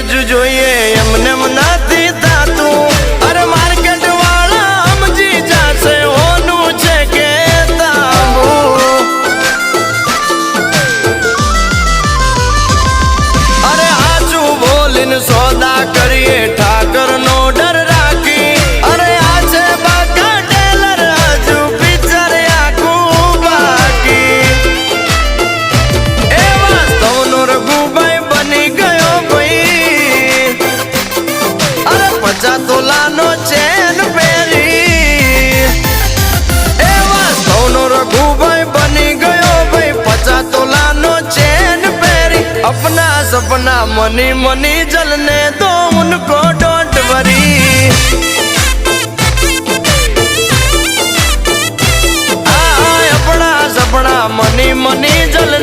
જ જોઈએ એમને નથી થાતું અરે માર્કેટ વાળા સમજી જાશે હોનું છે કે તાંબુ અરે આચું બોલીને સોદા કરીએ ઠાકર નો ડર રાખી અરે આ છે બાકા ટેલર હજુ પિક્ચર આખું બાકી એ વાસ્તવનો રઘુભાઈ બની ગયો ભાઈ અરે 50 તોલાનો ચેન પહેરી એ વાસ્તવનો રઘુભાઈ બની ગયો ભાઈ 50 તોલાનો ચેન પહેરી अपना सपना मनी मनी जलने दो उनको डोंट वरी अपना सपना मनी मनी जलने